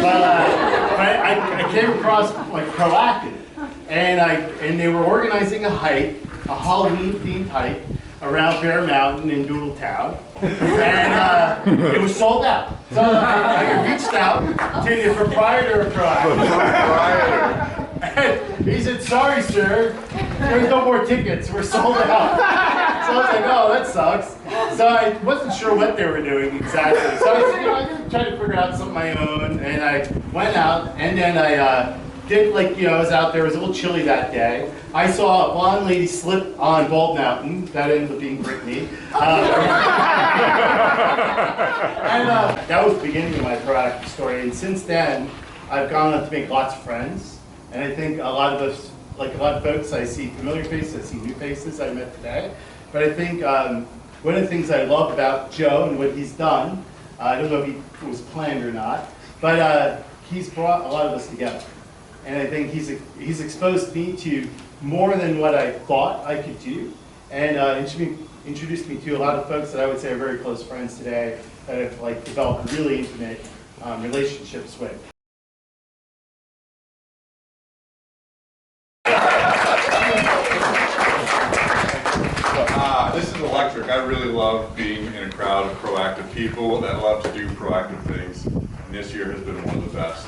I came across like Proactive, and they were organizing a hike, a Halloween-themed hike around Bear Mountain in Doodletown, and it was sold out. So I reached out to the proprietor of Proactive. And he said, "Sorry, sir, there's no more tickets. We're sold out." So I was like, "Oh, that sucks." So I wasn't sure what they were doing exactly. So I said, I'm going to try to figure out something of my own. And I went out, and then I did, like, I was out there. It was a little chilly that day. I saw a blonde lady slip on Bald Mountain. That ended up being Brittany. And that was the beginning of my Proactive story. And since then, I've gone on to make lots of friends. And I think a lot of us, like a lot of folks, I see familiar faces, I see new faces I met today. But I think one of the things I love about Joe and what he's done, I don't know if it was planned or not, but he's brought a lot of us together. And I think he's exposed me to more than what I thought I could do, and introduced me to a lot of folks that I would say are very close friends today that I've like developed really intimate relationships with. This is electric. I really love being in a crowd of proactive people that love to do proactive things, and this year has been one of the best.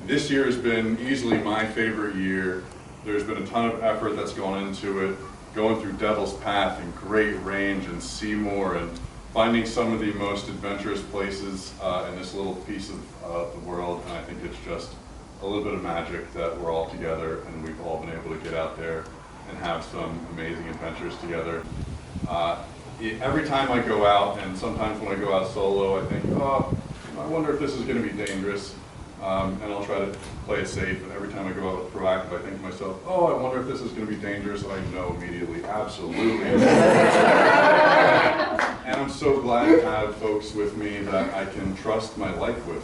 This year has been easily my favorite year. There's been a ton of effort that's gone into it, going through Devil's Path and Great Range and Seymour, and finding some of the most adventurous places in this little piece of the world. And I think it's just a little bit of magic that we're all together and we've all been able to get out there and have some amazing adventures together. Every time I go out, and sometimes when I go out solo, I think, oh, I wonder if this is going to be dangerous. And I'll try to play it safe. And every time I go out with Proactive, I think to myself, oh, I wonder if this is going to be dangerous. I know immediately, absolutely. And I'm so glad to have folks with me that I can trust my life with.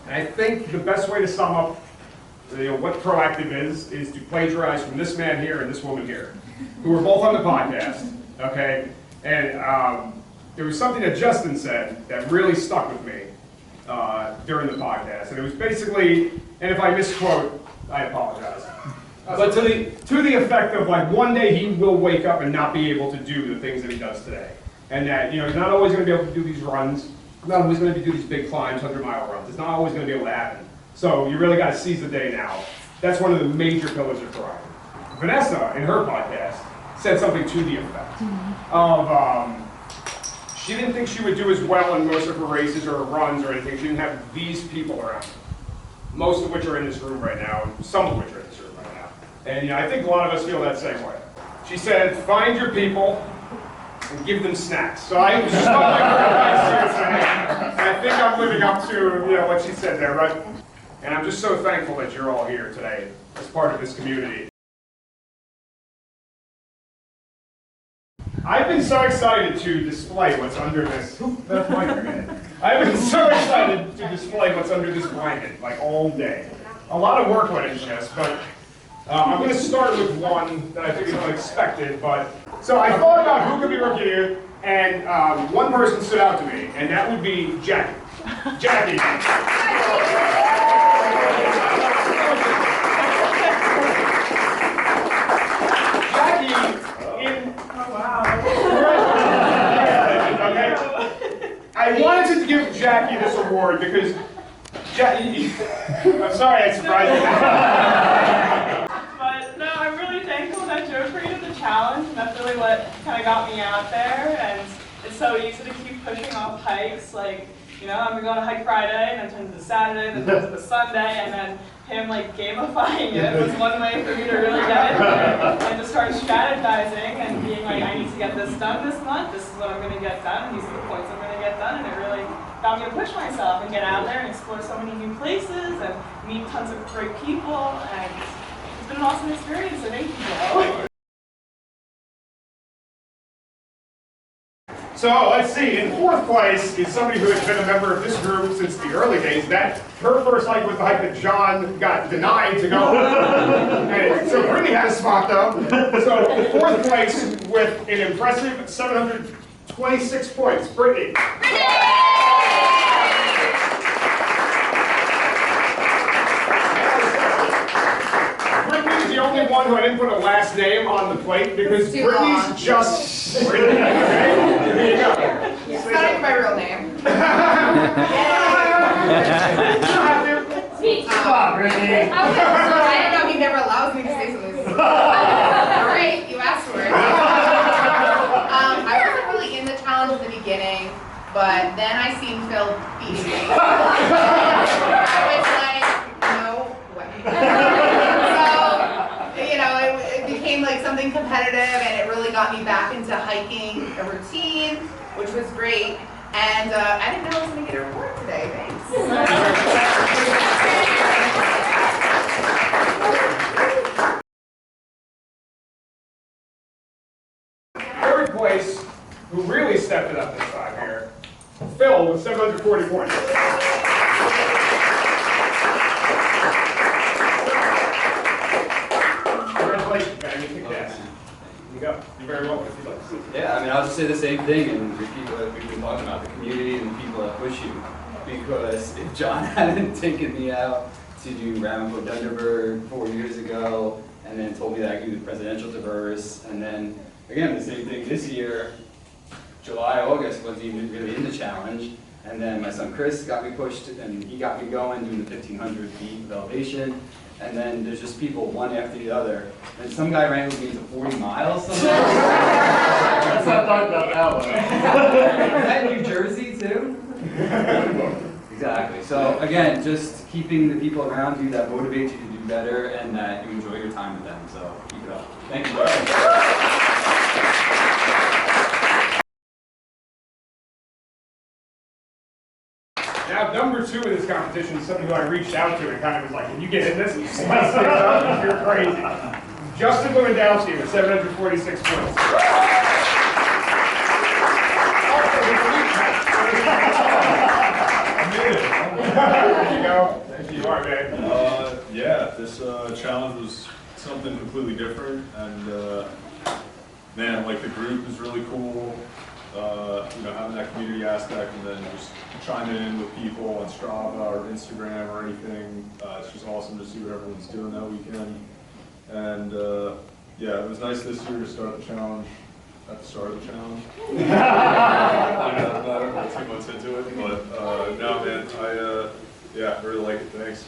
And I think the best way to sum up what Proactive is to plagiarize from this man here and this woman here, who were both on the podcast, okay? And there was something that Justin said that really stuck with me during the podcast, and it was basically, and if I misquote, I apologize, but to the effect of like one day he will wake up and not be able to do the things that he does today, and that he's not always going to be able to do these runs, not always going to do these big climbs, 100-mile runs. It's not always going to be able to happen. So you really got to seize the day now. That's one of the major pillars of Proactive. Vanessa, in her podcast, said something to the effect of. She didn't think she would do as well in most of her races or her runs or anything. She didn't have these people around her, most of which are in this room right now, and some of which are in this room right now. And I think a lot of us feel that same way. She said, find your people and give them snacks. So I was just like her advice here today. And I think I'm living up to what she said there, right? And I'm just so thankful that you're all here today as part of this community. I've been so excited to display what's under this. That's my minute. I've been so excited to display what's under this blanket, like all day. A lot of work went into this, but I'm going to start with one that I think is unexpected. So I thought about who could be working here, and one person stood out to me, and that would be Jackie. Jackie. I wanted to give Jackie this award because Jackie, I'm sorry I surprised you. But no, I'm really thankful that Joe created the challenge, and that's really what kind of got me out there. And it's so easy to keep pushing off hikes. Like, I'm gonna go on a hike Friday, and then turn to the Saturday, then turn to the Sunday, and then him like gamifying it was one way for me to really get in there and to start strategizing and being like, I need to get this done this month. This is what I'm gonna get done, and these are the points I'm gonna get done. And it really got me to push myself and get out there and explore so many new places and meet tons of great people. And it's been an awesome experience. So thank you, Joe. So let's see, in fourth place is somebody who has been a member of this group since the early days. Her first hike was the hike that John got denied to go. And so Brittany had a spot though. So fourth place with an impressive 726 points, Brittany. I didn't put a last name on the plate because It's too Brittany's long. just Brittany. Okay? There you go. It's not even my real name. Come on, Brittany. I don't know, he never allows me to say something. Alright, you asked for it. I wasn't really in the challenge in the beginning, but then I seen Phil beating me. I was like, no way. So, you know, it became like something competitive and it really got me back into hiking a routine, which was great. And I didn't know I was going to get a reward today. Thanks. Third place, who really stepped it up this time here, Phil with 740 points. Congratulations, man. You kicked ass. Here you go. You're very welcome if you'd like to see. Yeah, I mean, I'll just say the same thing and repeat what we've been talking about, the community and the people that push you. Because if John hadn't taken me out to do Ramapo Dunderberg 4 years ago, and then told me that I could do the presidential traverse, and then, again, the same thing this year, July, August wasn't even really in the challenge, and then my son Chris got me pushed, and he got me going, doing the 1,500 feet of elevation, and then there's just people one after the other. And some guy ran with me to 40 miles somehow. Let's not talk about that one. Is that New Jersey too? Exactly. So again, just keeping the people around you that motivate you to do better and that you enjoy your time with them. So keep it up. Thank you. Now, number 2 in this competition is somebody who I reached out to and kind of was like, can you get in this? You spice things up, you're crazy. Justin Lewandowski with 746 points. There you go. There you are, man. Yeah, this challenge was something completely different, and man, like the group is really cool. You know, having that community aspect, and then just chiming in with people on Strava or Instagram or anything. It's just awesome to see what everyone's doing that weekend. And yeah, it was nice this year to start the challenge at the start of the challenge. I'm not too much into it, but no, man, yeah, really like it. Thanks.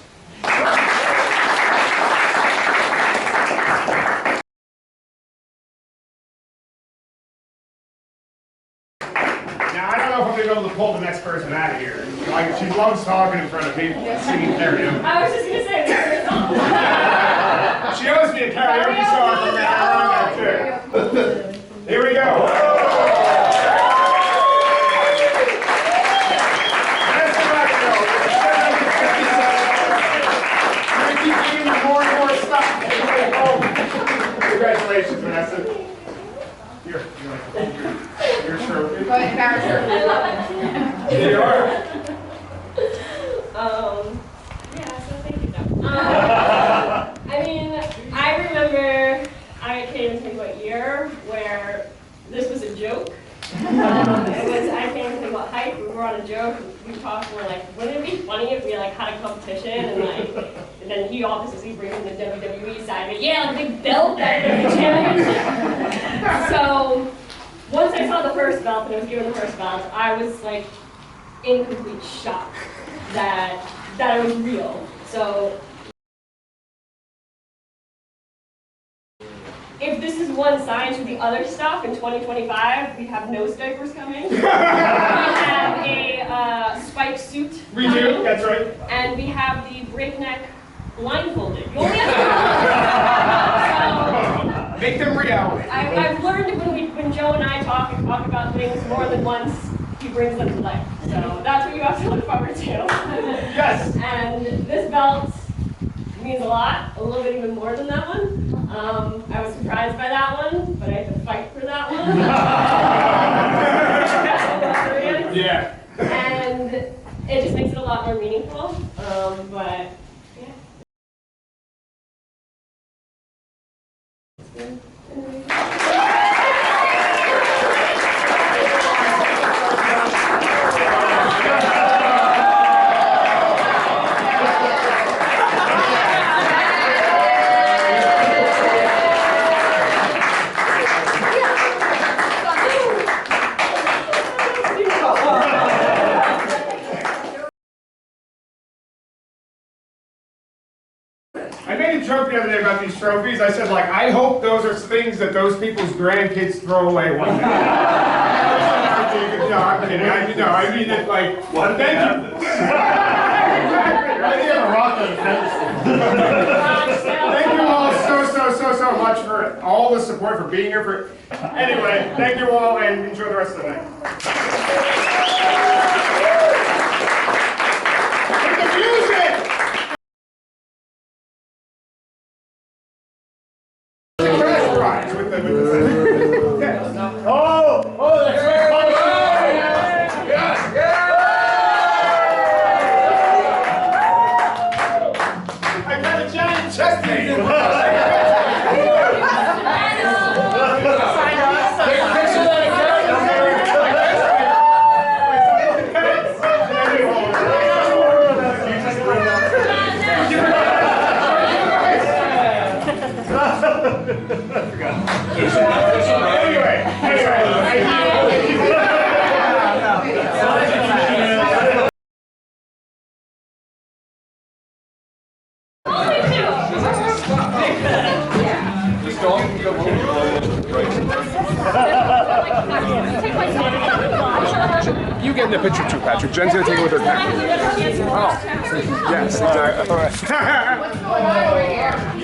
Now, I don't know if I'm going to be able to pull the next person out of here. Like, she loves talking in front of people, singing karaoke. I was just gonna say, She owes me a karaoke song from that too. Here we go. Vanessa V, we're going to keep giving you more and more stuff. Congratulations, Vanessa. You're sure. Go ahead, embarrass her. I love it. Here you are. Yeah, so thank you, though. I mean, I remember, I can't even think what year, where this was a joke. I can't even think what height, we were on a joke, we talked, we're like, wouldn't it be funny if we like had a competition, and then he obviously brings in the WWE side, but yeah, like a big belt, that would be a challenge. So, once I saw the first belt, and I was given the first belt, I was like, in complete shock that it was real. So, if this is one sign to the other stuff, in 2025, we have nose diapers coming. We have a spike suit We coming, do, that's right. and we have the breakneck blindfolded. You only have to Make them reality. I've learned when Joe and I talk about things more than once, he brings them to life. So that's what you have to look forward to. Yes. And this belt means a lot, a little bit even more than that one. I was surprised by that one, but I had to fight for that one. Yeah. And it just makes it a lot more meaningful. But yeah. joke the other day about these trophies. I said, like, I hope those are things that those people's grandkids throw away one day. No, I'm kidding. I mean it like, well, thank you. I think I'm a rock on the pedestal. Thank you all so much for all the support, for being here. Anyway, thank you all and enjoy the rest of the night. Oh, that's right. I got a giant chest name. You get in the picture too, Patrick. Jen's gonna take it with her camera. Oh, yes, exactly. What's going on over here?